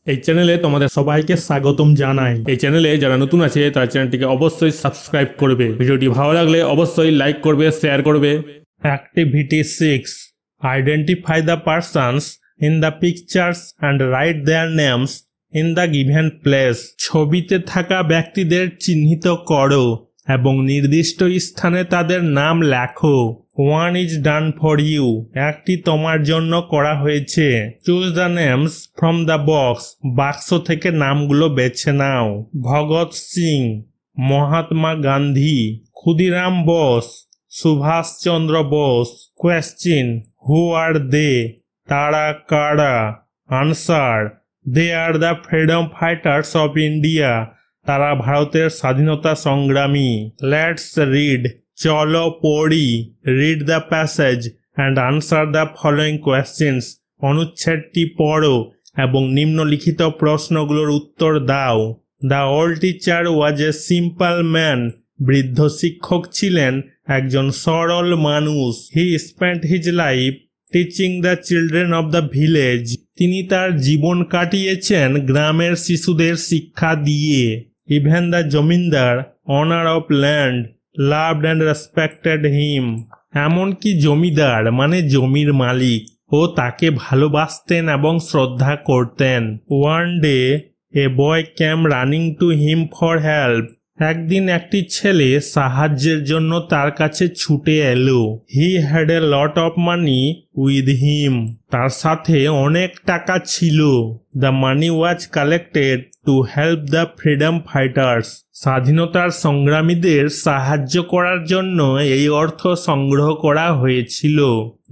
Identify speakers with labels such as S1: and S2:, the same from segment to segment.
S1: এই চ্যানেলে তোমাদের সবাইকে স্বাগতম জানাই। এই চ্যানেলে যারা নতুন আছে তারা চ্যানেলটিকে অবশ্যই সাবস্ক্রাইব করবে। ভিডিওটি ভালো লাগলে অবশ্যই লাইক করবে, শেয়ার করবে। Activity 6, identify the persons in the pictures and right their names in the given place. ছবিতে থাকা ব্যক্তিদের চিহ্নিত করো এবং নির্দিষ্ট স্থানে তাদের নাম লেখো। One is done for you, একটি তোমার জন্য করা হয়েছে। Choose the names from the box, বাক্স থেকে নামগুলো বেছে নাও। Bhagat Singh, Mahatma Gandhi, Khudiram Bose, Subhash Chandra Bose. Question, who are they, তারা কারা? Answer, they are the freedom fighters of India, তারা ভারতের স্বাধীনতা সংগ্রামী। লেটস রিড, চলো পড়ি। Read the passage and answer the following questions, অনুচ্ছেদটি পড়ো এবং নিম্নলিখিত প্রশ্নগুলোর উত্তর দাও। The old teacher was a simple man, বৃদ্ধ শিক্ষক ছিলেন একজন সরল মানুষ। He spent his life teaching the children of the village, তিনি তার জীবন কাটিয়েছেন গ্রামের শিশুদের শিক্ষা দিয়ে। Even the zamindar, owner of land, loved and respected him, এমনকি জমিদার মানে জমির মালিক ও তাকে ভালোবাসতেন এবং শ্রদ্ধা করতেন। One day a boy came running to him for help, একদিন একটি ছেলে সাহায্যের জন্য তার কাছে ছুটে এলো। He had a lot of money with him, তার সাথে অনেক টাকা ছিল। The money was collected to help the freedom fighters, স্বাধীনতার সংগ্রামীদের সাহায্য করার জন্য এই অর্থ সংগ্রহ করা হয়েছিল।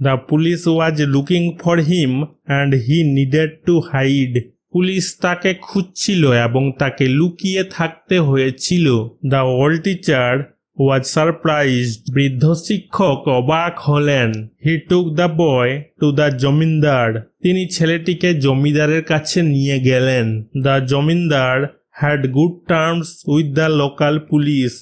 S1: The police was looking for him and he needed to hide, police তাকে খুঁজছিল এবং তাকে লুকিয়ে থাকতে হয়েছিল। The old teacher was surprised, বৃদ্ধ শিক্ষক অবাক হলেন। He took the boy to the zamindar, তিনি ছেলেটিকে জমিদারের কাছে নিয়ে গেলেন। The zamindar had good terms with the local police,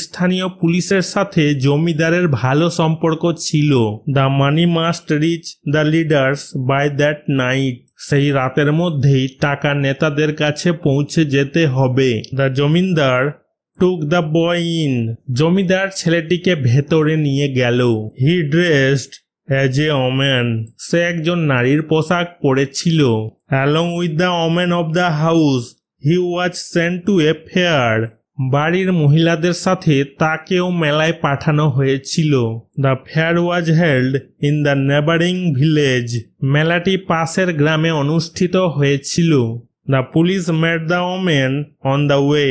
S1: স্থানীয় পুলিশের সাথে জমিদারের ভালো সম্পর্ক ছিল। The money must reach the leaders by that night, সেই রাতের মধ্যেই টাকা নেতাদের কাছে পৌঁছে যেতে হবে। The zamindar took the boy in, zamindar ছেলেটিকে ভেতরে নিয়ে গেল। He dressed as a woman, সে একজন নারীর পোশাক পরেছিল। Along with the women of the house he was sent to a fair, বাড়ির মহিলাদের সাথে তাকেও মেলায় পাঠানো হয়েছিল। The fair was held in the neighbouring village, মেলাটি পাশের গ্রামে অনুষ্ঠিত হয়েছিল। The police met the women on the way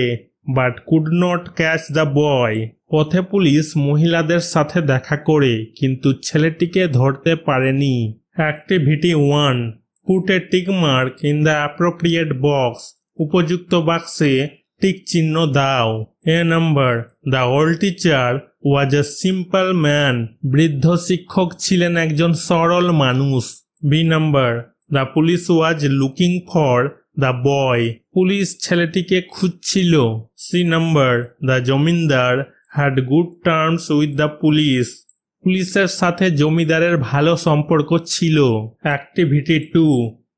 S1: but could not catch the boy, পথে পুলিশ মহিলাদের সাথে দেখা করে কিন্তু ছেলেটিকে ধরতে পারেনি। Activity 1, put a tick mark in the appropriate box, উপযুক্ত বাক্সে টিক চিহ্ন দাও। A number, the old teacher was a simple man, বৃদ্ধ শিক্ষক ছিলেন একজন সরল মানুষ। B number, the police was looking for the boy, police ছেলেটিকে খুঁজছিল। C number, the zamindar had good terms with the police, পুলিশের সাথে জমিদারের ভালো সম্পর্ক ছিল। Activity 2,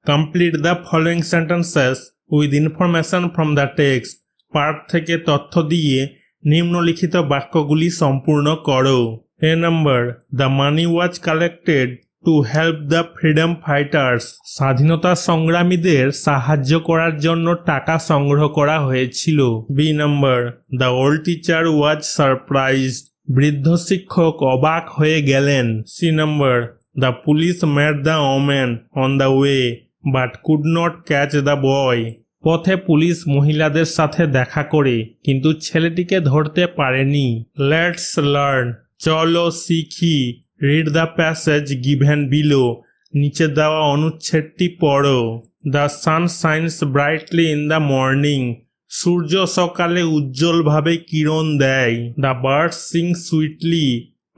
S1: complete the following sentences with information from the text, পাঠ থেকে তথ্য দিয়ে নিম্নলিখিত বাক্যগুলি সম্পূর্ণ করো। A number, the money was collected to help the freedom fighters, স্বাধীনতা সংগ্রামীদের সাহায্য করার জন্য টাকা সংগ্রহ করা হয়েছিল। B number, the old teacher was surprised, বৃদ্ধ শিক্ষক অবাক হয়ে গেলেন। C number, the police met the women on the way but could not catch the boy, পথে পুলিশ মহিলাদের সাথে দেখা করে কিন্তু ছেলেটিকে ধরতে পারেনি। লেটস লার্ন, চলো শিখি। Read the passage given below, নিচে দেওয়া অনুচ্ছেদটি পড়ো। The sun shines brightly in the morning, সূর্য সকালে উজ্জ্বলভাবে কিরণ দেয়। দ্য বার্ডস সিং সুইটলি,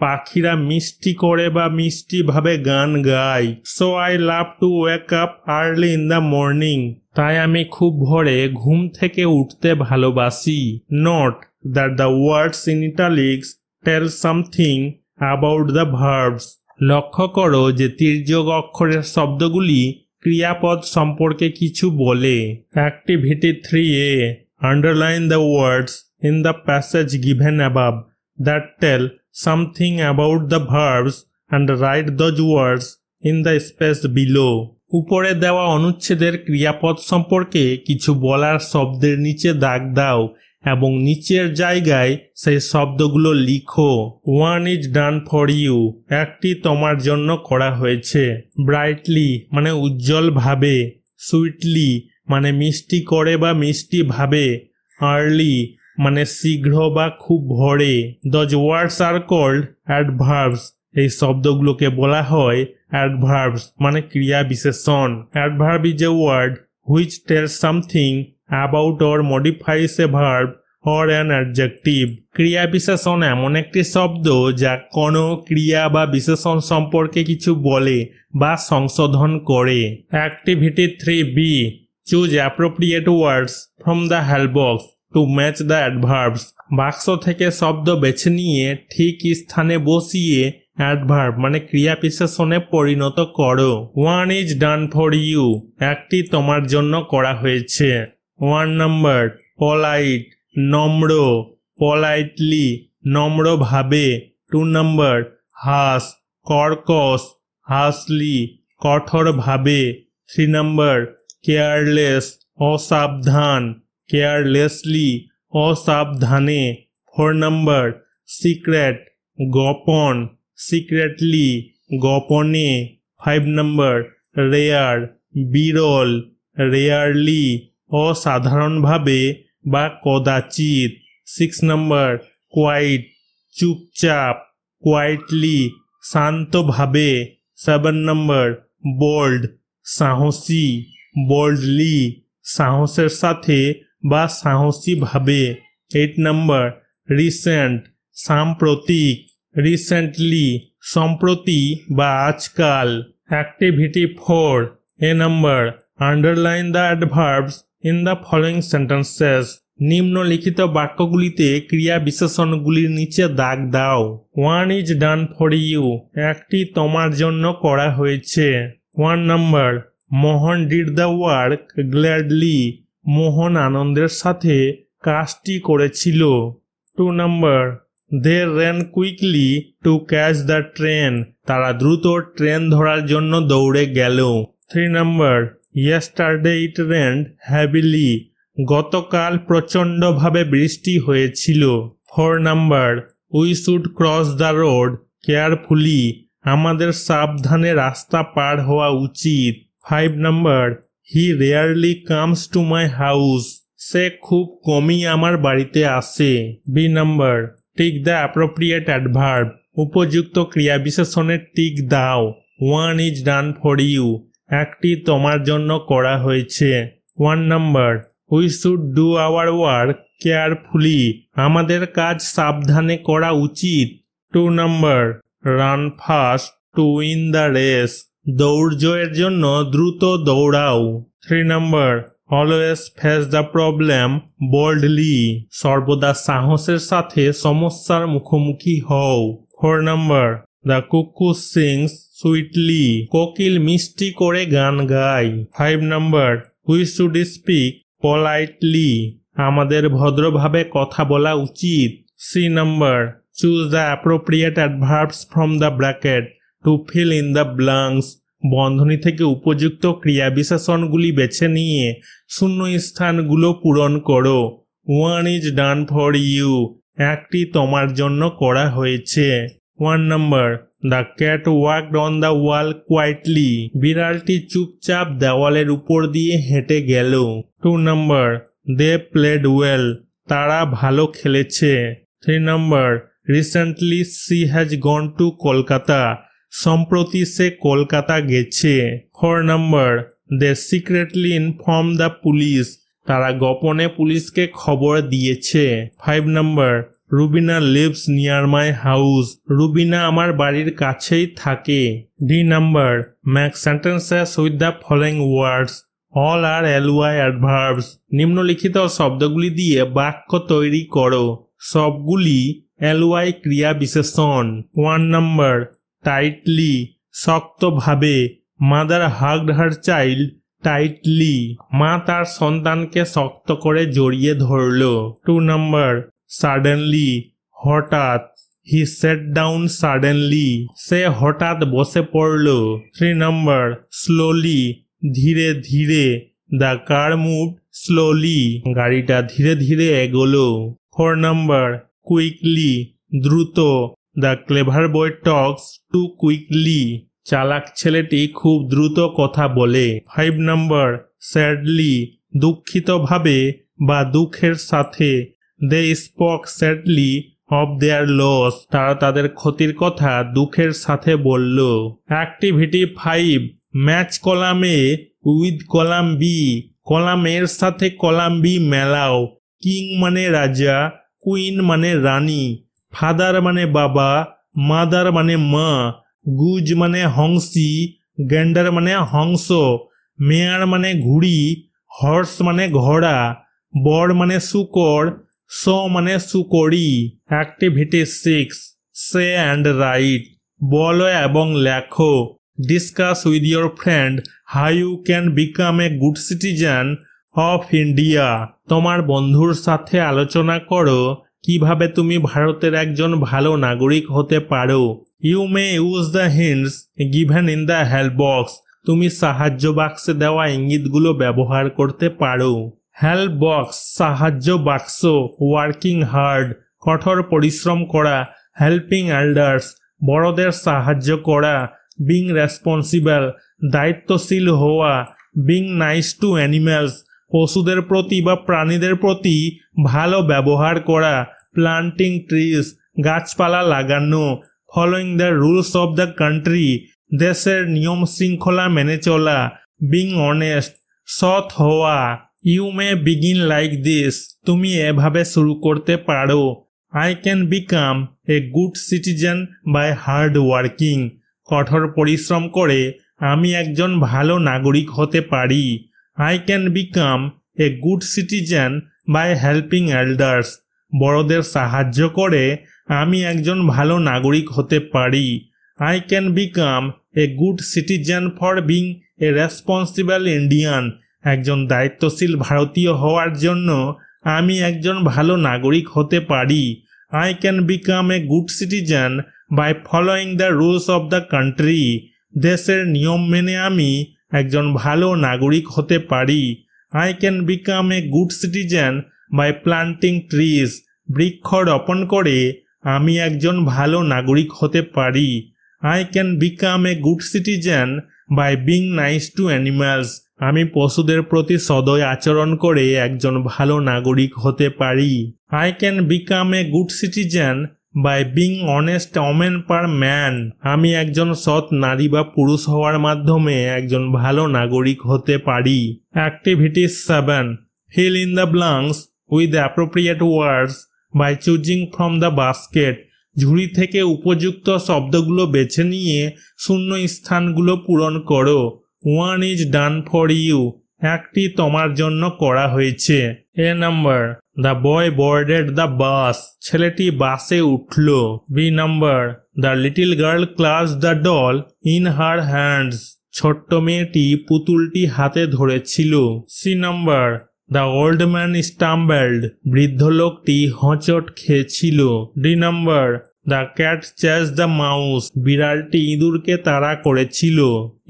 S1: পাখিরা মিষ্টি করে বা মিষ্টিভাবে গান গায়। So I love to wake up early in the morning, তাই আমি খুব ভোরে ঘুম থেকে উঠতে ভালোবাসি। Note that the words in italics tell something about the verbs, লক্ষ্য করো যে তির্যক অক্ষরের শব্দগুলি ক্রিয়াপদ সম্পর্কে কিছু বলে। Activity 3A, underline the words in the passage given above that tell something about the verbs and write those words in the space below. উপরে দেওয়া অনুচ্ছেদের ক্রিয়াপদ সম্পর্কে কিছু বলার শব্দের নিচে দাগ দাও এবং নিচের জায়গায় সেই শব্দগুলো লিখো। One is done for you, একটি তোমার জন্য করা হয়েছে। ব্রাইটলি মানে উজ্জ্বল ভাবে, সুইটলি মানে মিষ্টি করে বা মিষ্টি ভাবে, আর্লি মানে শীঘ্র বা খুব ভোরে। Those words are called adverbs, এই শব্দগুলোকে বলা হয় অ্যাডভার্বস মানে ক্রিয়া বিশেষণ। Adverb is a word which tells something about or modifies a verb or an adjective. ক্রিয়া বিশেষণ এমন একটি শব্দ যা কোনো ক্রিয়া বা বিশেষণ সম্পর্কে কিছু বলে বা সংশোধন করে। Activity 3B, choose appropriate words from the help box to match the adverbs. বাক্স থেকে শব্দ বেছে নিয়ে ঠিক স্থানে বসিয়ে অ্যাডভার্ব মানে ক্রিয়া বিশেষণে পরিণত করো। One is done for you, একটি তোমার জন্য করা হয়েছে। 1 নাম্বার, পলাইট নম্র, পলাইটলি নম্র ভাবে। 2 নাম্বার, হাস কর্কশ, হাসলি কঠোর ভাবে। 3 নাম্বার, কেয়ারলেস অসাবধান, কেয়ারলেসলি অসাবধানে। 4 নাম্বার, সিক্রেট গোপন, সিক্রেটলি গোপনে। 5 নাম্বার, রেয়ার বিরল, রেয়ারলি অসাধারণভাবে বা কদাচিৎ। 6 নাম্বার, কোয়াইট চুপচাপ, কোয়াইটলি শান্তভাবে। 7 নাম্বার, বোল্ড সাহসী, বোল্ডলি সাহসের সাথে বা সাহসী ভাবে। 8 নাম্বার, রিসেন্ট সাম্প্রতিক, রিসেন্টলি সম্প্রতি বা আজকাল। Activity 4A number, underline the adverbs in the following sentences. নিম্নলিখিত বাক্যগুলিতে ক্রিয়া বিশেষণগুলির নিচে দাগ দাও। 1 ইজ ডান ফর ইউ, একটি তোমার জন্য করা হয়েছে। 1 number, Mohan did the work gladly, Mohan আনন্দের সাথে কাজটি করেছিল। 2 number, they ran quickly to catch the train, তারা দ্রুত ট্রেন ধরার জন্য দৌড়ে গেল। 3 number, yesterday it rained heavily, গতকাল প্রচণ্ডভাবে বৃষ্টি হয়েছিল। 4 number, we should cross the road carefully, আমাদের সাবধানে রাস্তা পার হওয়া উচিত। 5 number, he rarely comes to my house, সে খুব কমই আমার বাড়িতে আসে। B number, tick the appropriate adverb, উপযুক্ত ক্রিয়া বিশেষণের টিক দাও। 1 ইজ ডান ফর ইউ, একটি তোমার জন্য করা হয়েছে। 1 number, we should do our work carefully, আমাদের কাজ সাবধানে করা উচিত। 2 number, run fast to win the race, দৌড় জয়ের জন্য দ্রুত দৌড়াও। 3 number, always face the problem boldly, সর্বদা সাহসের সাথে সমস্যার মুখোমুখি হও। 4 নাম্বার, দ্য কুকু সিংস সুইটলি, কোকিল মিষ্টি করে গান গায়। 5 number, we should speak politely, আমাদের ভদ্রভাবে কথা বলা উচিত। 3 number, choose the appropriate adverbs from the bracket to fill in the blanks, বন্ধনী থেকে উপযুক্ত ক্রিয়া বিশেষণগুলি বেছে নিয়ে শূন্য স্থানগুলো পূরণ করো। 1 ইজ ডান ফর ইউ, একটি তোমার জন্য করা হয়েছে। 1 number, the cat walked on the wall quietly, বিড়ালটি চুপচাপ দেওয়ালের উপর দিয়ে হেঁটে গেল। 2 নাম্বার, দে প্লেড ওয়েল, তারা ভালো খেলেছে। 3 number, recently she has gone to Kolkata, সম্প্রতি সে কলকাতা গেছে। 4 number, they secretly inform the police, তারা গোপনে পুলিশকে খবর দিয়েছে। 5 number, Rubina lives near my house, Rubina আমার বাড়ির কাছেই থাকে। D number, make sentences with the following words, all are L Y adverbs, নিম্নলিখিত শব্দগুলি দিয়ে বাক্য তৈরি করো, সবগুলি এলওয়াই ক্রিয়া বিশেষণ। 1 নাম্বার, টাইটলি শক্তভাবে, mother hugged her child tightly. মা তার সন্তানকে শক্ত করে জড়িয়ে ধরল। 2 নাম্বার সাডেনলি, হঠাৎ। হি সেট ডাউন সাডেনলি, সে হঠাৎ বসে পড়ল। 3 নাম্বার স্লোলি, ধীরে ধীরে। দ্য কার মুভ স্লোলি, গাড়িটা ধীরে ধীরে এগোলো। 4 নাম্বার কুইকলি, দ্রুত। The clever boy Tux two quickly, চালাক ছেলেটি খুব দ্রুত কথা বলে। 5 নাম্বার স্যাডলি, দুঃখিতভাবে বা দুঃখের সাথে। They spoke sadly of their loss, তারা তাদের ক্ষতির কথা দুঃখের সাথে বলল। Activity 5, match column A with column B, column এর সাথে কলাম বি মেলাও। কিং মানে রাজা, কুইন মানে রানী, ফাদার মানে বাবা, মাদার মানে মা, গুজ মানে হংসি, গেন্ডার মানে হংস, মেয়ার মানে ঘুড়ি, হর্স মানে ঘোড়া, বর মানে শুকর, শো মানে শুকরি। অ্যাক্টিভিটি 6, সে অ্যান্ড রাইট, বলো এবং লেখো। Discuss with your friend how you can become a good citizen of India, তোমার বন্ধুর সাথে আলোচনা করো কিভাবে তুমি ভারতের একজন ভালো নাগরিক হতে পারো। You may use the hints given in the help box, তুমি সাহায্য বাক্সে দেওয়া ইঙ্গিতগুলো ব্যবহার করতে পারো। হেল্প বক্স সাহায্য বাক্স, ওয়ার্কিং হার্ড কঠোর পরিশ্রম করা, হেল্পিং এল্ডার্স বড়দের সাহায্য করা, বিং রেসপন্সিবল দায়িত্বশীল হওয়া, বিং নাইস টু অ্যানিমেলস পশুদের প্রতি বা প্রাণীদের প্রতি ভালো ব্যবহার করা, প্লান্টিং ট্রিজ গাছপালা লাগানো, following the rules of the country দেশের নিয়ম শৃঙ্খলা মেনে চলা, বিং অনেস্ট সৎ হওয়া। You may begin like this, তুমি এভাবে শুরু করতে পারো। I can become a good citizen by hard working, কঠোর পরিশ্রম করে আমি একজন ভালো নাগরিক হতে পারি। I can become a good citizen by helping elders, বড়দের সাহায্য করে আমি একজন ভালো নাগরিক হতে পারি। I can become a good citizen for being a responsible Indian, একজন দায়িত্বশীল ভারতীয় হওয়ার জন্য আমি একজন ভালো নাগরিক হতে পারি। I can become a good citizen by following the rules of the country, দেশের নিয়ম মেনে আমি একজন ভালো নাগরিক হতে পারি। I can become a good citizen by planting trees, বৃক্ষ রোপণ করে আমি একজন ভালো নাগরিক হতে পারি। I can become a good citizen by being nice to animals, আমি পশুদের প্রতি সদয় আচরণ করে একজন ভালো নাগরিক হতে পারি। I can become a good citizen by being honest women per man, আমি একজন সৎ নারী বা পুরুষ হওয়ার মাধ্যমে একজন ভালো নাগরিক হতে পারি। Activity 7, fill in the blanks with appropriate words by choosing from the basket, ঝুড়ি থেকে উপযুক্ত শব্দগুলো বেছে নিয়ে শূন্য স্থানগুলো পূরণ করো। One is done for you, একটি তোমার জন্য করা হয়েছে। A number the boy boarded the bus, ছেলেটি বাসে উঠল। B number the little girl clasped the doll in her hands, ছোট্ট মেয়েটি পুতুলটি হাতে ধরেছিল। C number the old man stumbled, বৃদ্ধ লোকটি হোঁচট খেয়েছিল। D number the cat chase the mouse, বিড়ালটি ইঁদুরকে তাড়া করেছিল।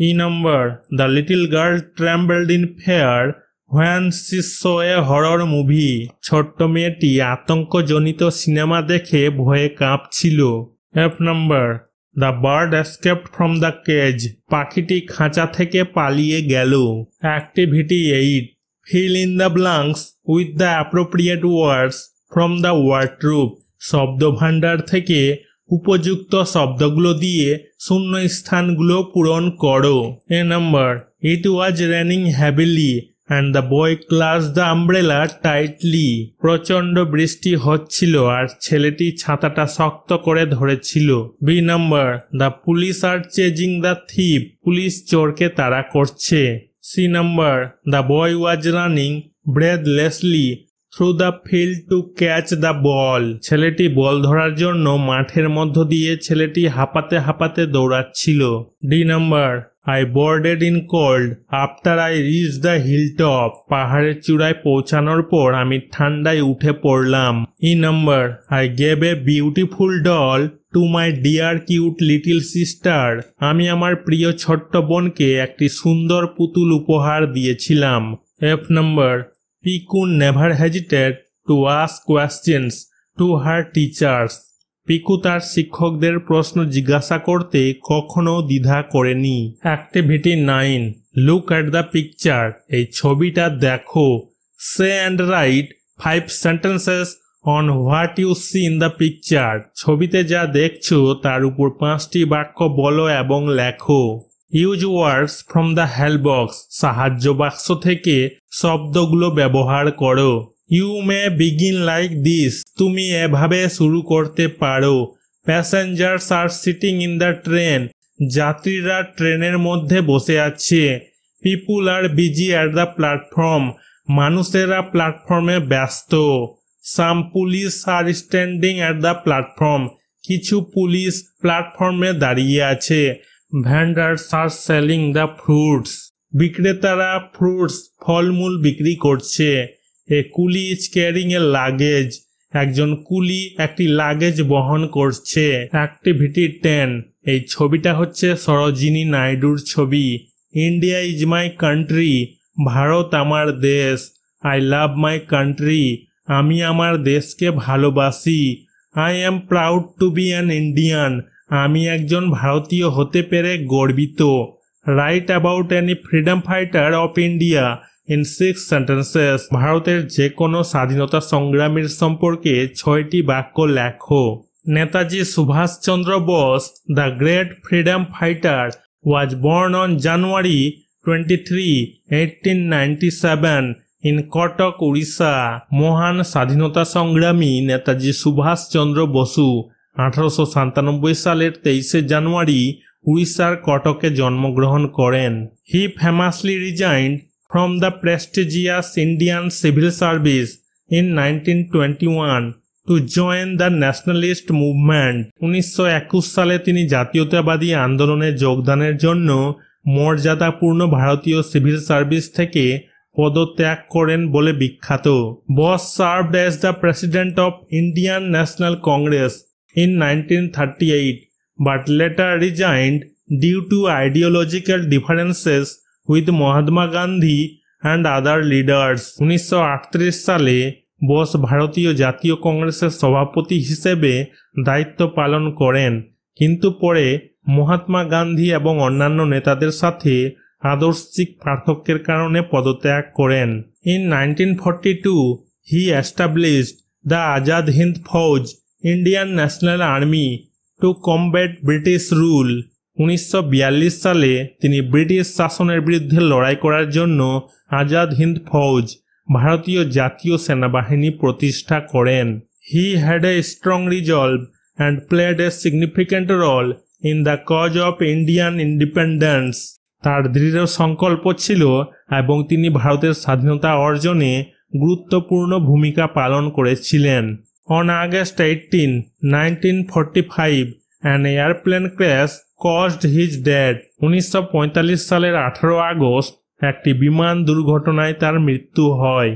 S1: E number the little girl trembled in fear when she saw a horror movie, ছোট্ট মেয়েটি আতঙ্কজনিত সিনেমা দেখে ভয়ে কাঁপছিল। F number the bird escaped from the cage, পাখিটি খাঁচা থেকে পালিয়ে গেল। Activity 8, fill in the blanks with the appropriate words from the word room, শব্দ ভাণ্ডার থেকে উপযুক্ত শব্দগুলো দিয়ে শূন্য স্থানগুলো পূরণ করো। A number it was raining heavily and the boy clasped the umbrella tightly, প্রচণ্ড বৃষ্টি হচ্ছিল আর ছেলেটি ছাতাটা শক্ত করে ধরেছিল। B number the police are chasing the thief, police চোরকে তাড়া করছে। C number the boy was running breathlessly through the field to catch the ball, ছেলেটি বল ধরার জন্য মাঠের মধ্য দিয়ে ছেলেটি হাঁপাতে হাঁপাতে দৌড়াচ্ছিল। D number I boarded in cold after I reached the hilltop. পাহাড়ের চূড়ায় পৌঁছানোর পর আমি ঠান্ডায় উঠে পড়লাম। E number, I gave a beautiful doll to my dear cute little sister. আমি আমার প্রিয় ছোট্ট বোনকে একটি সুন্দর পুতুল উপহার দিয়েছিলাম। F number, Piku never hesitated to ask questions to her teachers. Piku তার শিক্ষকদের প্রশ্ন জিজ্ঞাসা করতে কখনো দ্বিধা করেনি। Activity 9, look at the picture. এই ছবিটা দেখো। See and write 5 sentences on what you see in the picture. ছবিতে যা দেখছো তার উপর 5টি বাক্য বলো এবং লেখো। Use words from the help box. সাহায্য বাক্স থেকে শব্দগুলো ব্যবহার করো। You may begin like this. তুমি এভাবে শুরু করতে পারো। Passengers are sitting in the train. যাত্রীরা ট্রেনের মধ্যে বসে আছে। People are busy at the platform. মানুষেরা প্ল্যাটফর্মে ব্যস্ত। Some police are standing at the platform. কিছু পুলিশ প্ল্যাটফর্মে দাঁড়িয়ে আছে। Vendors are selling the fruits. বিক্রেতারা ফ্রুটস ফলমূল বিক্রি করছে। এ কুলি ইজ ক্যারিং এ লাগেজ। একজন কুলি একটি লাগেজ বহন করছে। অ্যাক্টিভিটি 10, এই ছবিটা হচ্ছে সরোজিনী নাইডুর ছবি। India is my country. ভারত আমার দেশ। I love my country. আমি আমার দেশকে ভালোবাসি। I am proud to be an Indian. আমি একজন ভারতীয় হতে পেরে গর্বিত। Write about any freedom fighter of India in 6 sentences. ভারতের যে কোনো স্বাধীনতা সংগ্রামীর সম্পর্কে 6টি বাক্য লেখো। Netaji Subhas Chandra Bose, the great freedom fighter, was born on January 23, 1897 in Cuttack, Orissa. মহান স্বাধীনতা সংগ্রামী নেতাজি সুভাষচন্দ্র বসু 1897 সালের 23শে জানুয়ারি উড়িষ্যার কটকে জন্মগ্রহণ করেন। He famously resigned from the prestigious Indian Civil Service in 1921 to join the nationalist movement. 1921 সালে তিনি জাতীয়তাবাদী আন্দোলনে যোগদানের জন্য মর্যাদাপূর্ণ ভারতীয় সিভিল সার্ভিস থেকে পদত্যাগ করেন বলে বিখ্যাত। বস served as the president of Indian National Congress in 1938 but later resigned due to ideological differences with Mahatma Gandhi and other leaders. 1938 সালে বোস ভারতীয় জাতীয় কংগ্রেসের সভাপতি হিসেবে দায়িত্ব পালন করেন, কিন্তু পরে মহাত্মা গান্ধী এবং অন্যান্য নেতাদের সাথে আদর্শিক পার্থক্যের কারণে পদত্যাগ করেন। In 1942, he established the Azad Hind Fauj, Indian National Army, to combat British rule. 1942 সালে তিনি ব্রিটিশ শাসনের বিরুদ্ধে লড়াই করার জন্য আজাদ হিন্দ ফৌজ, ভারতীয় জাতীয় সেনাবাহিনী প্রতিষ্ঠা করেন। He had a strong resolve and played a significant role in the cause of Indian independence. তার দৃঢ় সংকল্প ছিল এবং তিনি ভারতের স্বাধীনতা অর্জনে গুরুত্বপূর্ণ ভূমিকা পালন করেছিলেন। On August 18, 1945, an airplane crash caused his death. 1945 সালের 18 আগস্ট একটি বিমান দুর্ঘটনায় তার মৃত্যু হয়।